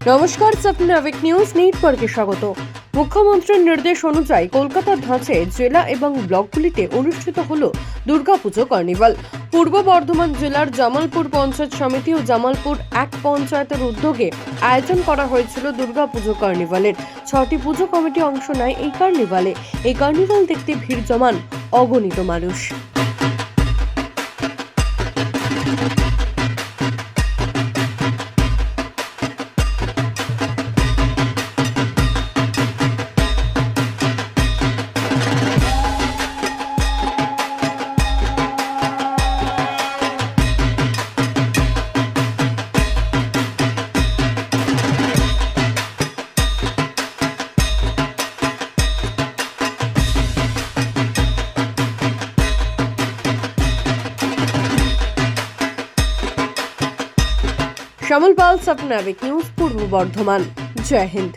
নমস্কার, স্বপ্নাবিক নিউজ নেটওয়ার্কে স্বাগত। মুখ্যমন্ত্রীর নির্দেশ অনুযায়ী কলকাতার ধাঁচে জেলা এবং ব্লকগুলিতে অনুষ্ঠিত হলো দুর্গাপুজো কার্নিভাল। পূর্ব বর্ধমান জেলার জামালপুর পঞ্চায়েত সমিতি ও জামালপুর এক পঞ্চায়েতের উদ্যোগে আয়োজন করা হয়েছিল দুর্গাপুজো কার্নিভালের। 6টি পুজো কমিটি অংশ নেয় এই কার্নিভালে। এই কার্নিভাল দেখতে ভিড় জমান অগণিত মানুষ। শ্যামল পাল, স্বপ্নাবিক নিউজ, পূর্ব বর্ধমান। জয় হিন্দ।